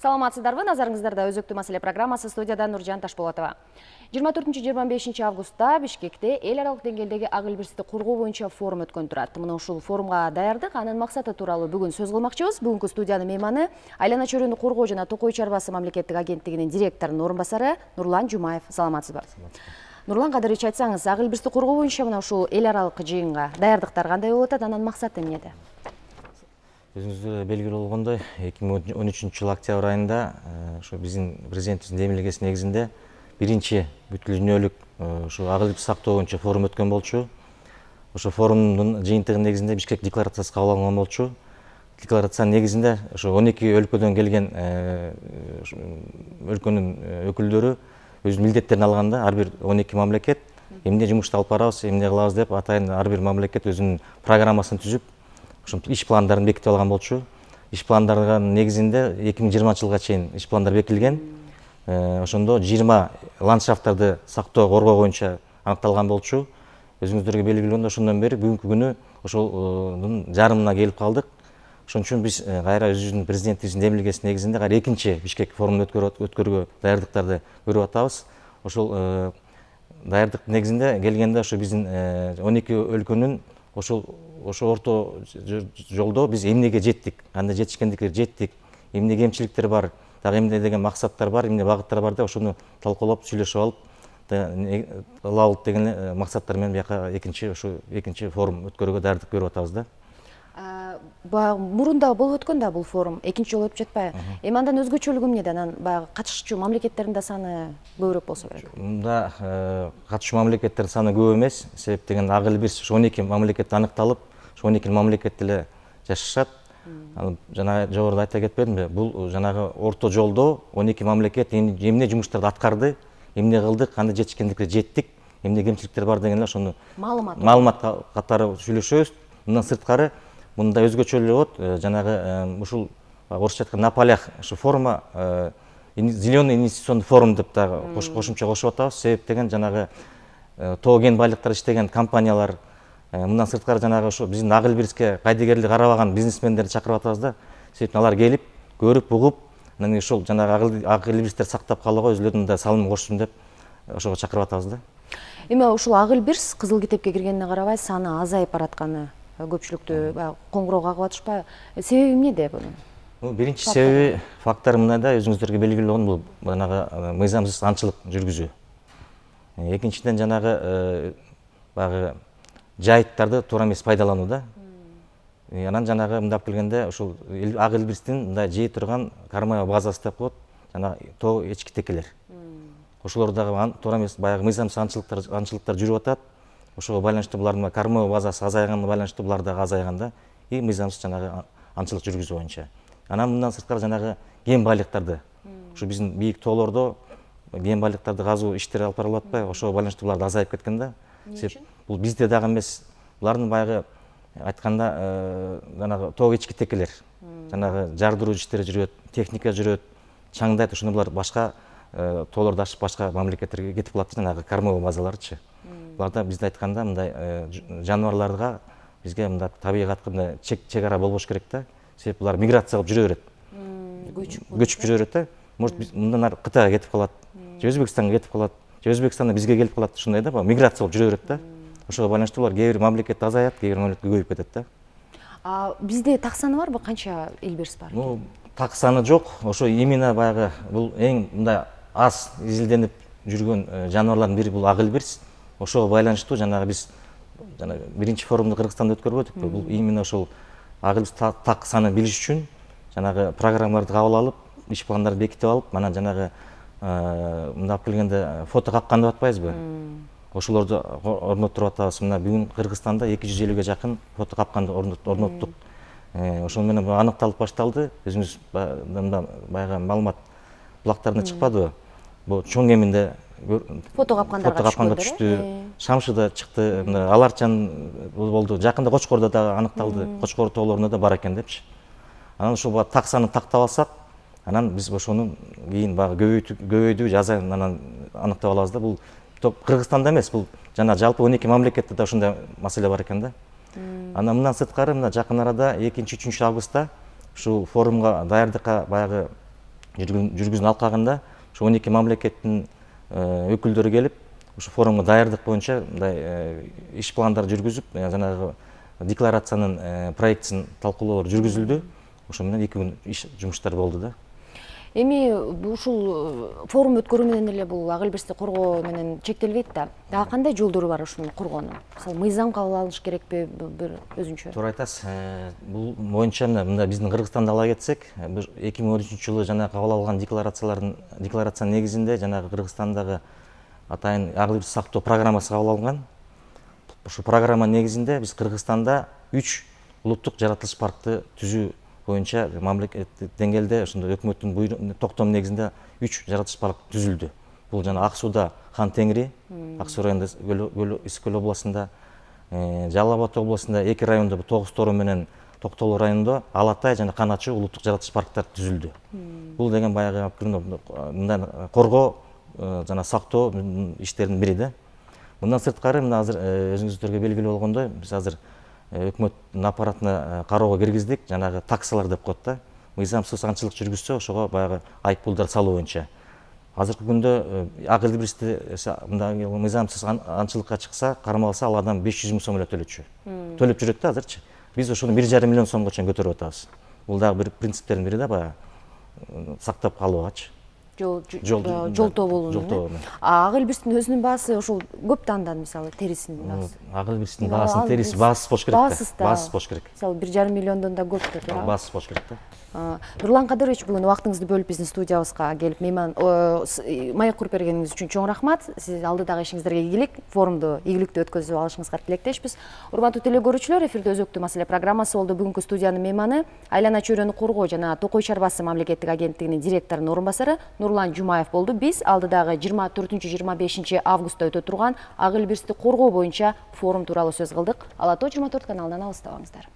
Саламатсыздарбы, назарыңыздарда өзөктүү маселе программасы, студияда Нуржан Ташполотова. 24-25 августта Бишкекте эл аралык деңгээлдеги ак илбирсти коргоо боюнча форум өткөн турат. Мына ушул форумга даярдык, анын максаты тууралуу бүгүн сөз кылмакчыбыз. Бүгүнкү студиянын мейманы Айлана чөйрөнү коргоо жана Токой чарбасы мамлекеттик агенттигинин директорунун орун басары Нурлан Жумаев. Саламатсызбы? Нурлан, кадырычы айтсаңыз, ак илбирсти коргоо боюнча мына ушул эл аралык жыйынга даярдыктар кандай болуп атат, анын максаты эмнеде? Өзүңүзгө белгилүү болгондой, 2013 жыл октябрь айында ошо биздин президентибиздин демилгеси негизинде биринчи бүткүл дүйнөлүк ошо ак илбирсти сактоо боюнча форум өткөн болчу. Ошо форумдун жыйынтыгы негизинде Бишкек декларациясы кабыл алынган болчу. Декларациянын негизинде ошо 12 өлкөдөн келген өлкөнүн өкүлдөрү өзүнүн милдеттерин алганда, ар бир 12 мамлекет эмне жумушту алып барабыз, эмне кылабыз деп атайын ар бир мамлекет өзүнүн программасын түзүп, ошо иш пландарын бекитип алган болчу. Иш пландардын негизинде 2020 жылга чейин иш пландар бекитилген. Ошондо 20 ландшафттарды сактоо, коргоо боюнча аныкталган болчу. Өзүңүздөргө белгилүү, ошондон бери бүгүнкү күнү ошонун жарымына келип калдык. Ошон үчүн биз кайра өзүбүздүн президентибиздин демилгеси негизинде кайра экинчи Бишкек форумун өткөрүүгө даярдыктарды көрүп атабыз. Ошол даярдык негизинде келгенде ошо биздин 12 өлкөнүн ошо орто жолдо биз эмнеге жеттик, кандай жетишкендикке жеттик, эмне кемчиликтер бар, дагы эмне деген максаттар бар, эмне багыттар бар деп ошону талкуулап, сүйлөшүп алып деген максаттар менен бияка экинчи форум өткөрүүгө даярдык көрүп атабыз да. Мурунда болуп өткөн да бул форум, экинчи жолу өтүп жатпайбы? Эми андан өзгөчөлүгү эмнеде? Анан баягы катышуучу мамлекеттердин да саны көбүрөөк болсо керек. Мында катышуучу мамлекеттердин саны көп эмес, себеп деген ак илбирс 12 мамлекет аныкталып, 12 мамлекет эле жашашат. Жана жогоруда айта кетпедимби? Бул жанагы орто жолдо 12 мамлекет эмне жумуштарды аткарды, эмне кылдык, кандай жетишкендикке жеттик, эмне кемчиликтер бар деген ошону маалымат катары сүйлөшөбүз. Мындан сырткары мында өзгөчөлүгү болот, жанагы ушул орусча айтканда на полях ушу форума зеленый инвестиционный форум деп дагы кошумча кошуп атабыз. Себеп деген жанагы тоо кен байлыктар иштеген компаниялар, мындан сырткары жанагы ошо биздин ак илбирске кайдыгерлик карабаган бизнесмендерди чакырып атабыз да. Себеп алар келип, көрүп, угуп, анан ошол жанагы ак илбирстерди сактап калууга өзүлөрүнүн да салымын кошсун деп ошого чакырып атабыз да. Эми ушул ак илбирс кызыл китепке киргенине карабай саны азайып баратканы көпчүлүктү коңгуроо кагып атышпайбы? Себеби эмнеде бунун? Биринчи себеби факттар мындай, өзүңүздөргө белгилүү болгон бул жанагы мыйзамсыз аңчылык жүргүзүү. Экинчиден жанагы баягы жайыттарды туура эмес пайдалануу да. Анан жанагы мындап келгенде ушул ак илбирстин мындай жей турган кормовой базасы деп коет, жана тоо эчки текелер. Ошолор дагы туура эмес баягы мыйзамсыз аңчылыктар жүрүп атат. Ошого байланыштуу булардын кормовой базасы азайганга байланыштуу булар дагы азайган да. Мыйзамсыз жанагы аңчылык жүргүзүү боюнча. Анан мындан сырткары жанагы кен байлыктарды, ушу биздин бийик тоолордо кен байлыктарды казуу иштери алып барылып атпайбы? Ошого байланыштуу булар да азайып кеткен да. Бул бизде дагы эмес, булардын баягы айтканда жанагы тоо эчки текелер, жанагы жардыруу иштери жүрөт, техника жүрөт, чаңдайт, ошондо булар башка тоолорду ашып башка мамлекеттерге кетип калат, жанагы кормовой базаларчы. Буларда бизде айтканда мындай жаныбарларга, бизге мындай табигатка мындай чек ара болбош керек да. Себеп булар миграция кылып жүрө берет. Көчүп жүрө берет да. Может мындан ары Кытайга кетип калат, же Өзбекстанга кетип калат, же Өзбекстандан бизге келип калат, ушундай да, миграция кылып жүрө берет да. Ошого байланыштуу булар кээ бир мамлекетте азаят, кээ бир мамлекетте көбөйүп кетет да. Бизде так саны барбы? Канча илбирс бар? Так саны жок. Ошо именно баягы бул эң мындай аз изилденип жүргөн жаныбарлардын бири бул ак илбирс. Ошого байланыштуу жанагы биз биринчи форумду Кыргызстанда өткөрбөдүкпү? Бул именно ошол ак илбирс так санын билиш үчүн жанагы программаларды кабыл алып, иш пландарды бекитип алып, анан жанагы мындап келгенде фото капкан деп атпайбызбы? Ошолорду орноттуруп атабыз. Мына бүгүн Кыргызстанда 250ге жакын фото капканды орноттук. Ошону менен аныкталып башталды. Өзүңүз баягы маалымат булактарына чыкпадыбы? Бул чоң кеминде фото капканга түштү, Шамшыда чыкты, Аларчан болду, жакында Кочкордо да аныкталды, Кочкор тоолорунда да бар экен депчи. Анан ошол так санын тактап алсак, анан биз ошону кийин баягы көбөйдү же азайын анан аныктап алабыз да. Бул Кыргызстанда эмес, бул жана жалпы 12 мамлекетте да ошондой маселе бар экен да. Анан мындан сырткары мына жакын арада 2-3 августта ушул форумга даярдыкка баягы жүргүзүүнүн алкагында ушу 12 мамлекеттин өкүлдөрү келип ушу форумга даярдык боюнча мындай иш пландар жүргүзүп, жанагы декларациянын проектисин талкуулоолор жүргүзүлдү. Ошо менен 2 күн иш жумуштар болду да. Эми ушул форум өткөрүү менен эле бул ак элбирсти коргоо менен чектелбейт да. Дагы кандай жолдору бар ушуну коргоонун? Мисалы, мыйзам кабыл алыныш керекпи бир өзүнчө? Туура айтасыз. Бул боюнча мында биздин Кыргызстанды ала кетсек, 2013-жылы жана кабыл алган декларациянын негизинде жанагы Кыргызстандагы атайын ак элбирсти сактоо программасы кабыл алынган. Ушул программа негизинде биз Кыргызстанда 3 улуттук жаратылыш паркты түзүү боюнча мамлекеттик деңгээлде ошондой өкмөттүн токтому негизинде 3 жаратылыш парк түзүлдү. Бул жана Ак Сууда Хан Теңири, Ак Суу районунда Ысык көл областында, Жалал Абад областында 2 райондо, 9 Тору менен Токтогул районунда Алатай жана Каначы улуттук жаратылыш парктар түзүлдү. Бул деген баягы мындай коргоо жана сактоо иштеринин бири да. Мындан сырткары мына азыр өзүңүздөргө белгилүү болгондой, биз азыр өкмөттүн аппаратына кароого киргиздик, жанагы таксалар деп коет да. Мыйзамсыз аңчылык жүргүзсө, ошого баягы айыппулдар салуу боюнча. Азыркы күндө ак элбирсти мындай мыйзамсыз аңчылыкка чыкса, кармалса, ал адам 500 000 сом эле төлөчү. Төлөп жүрөт да азырчы. Биз ошону 1,5 миллион сомго чейин көтөрүп атабыз. Бул дагы бир принциптердин бири да, баягы сактап калуугачы. Жолтоо болуну. Ак элбирстин өзүнүн баасы ошол көп да андан, мисалы, терисинин баасы. Ак элбирстин баасынын териси баасыз болуш керек да. Баасыз болуш керек. Мисалы, 1,5 миллиондон да көп да, туура. Баасыз болуш керек да. Нурлан Кадырович, бүгүн убактыңызды бөлүп биздин студиябызга келип маек куруп бергениңиз үчүн чоң рахмат. Сиз алдыдагы ишиңиздерге ийгилик, форумду ийгиликтүү өткөзүп алышыңызга тилектешпиз. Урматтуу теле көрүүчүлөр, эфирде өзөктүү маселе программасы болду. Бүгүнкү студиянын мейманы Айлана чөйрөнү коргоо жана Токой чарбасы мамлекеттик агенттигинин директорунун орун басары Нурлан Жумаев болду. Биз алдыдагы 24-25 августта өтө турган ак элбирсти коргоо боюнча форум тууралуу сөз кылдык. Ала Тоо 24 каналынан алыстабаңыздар.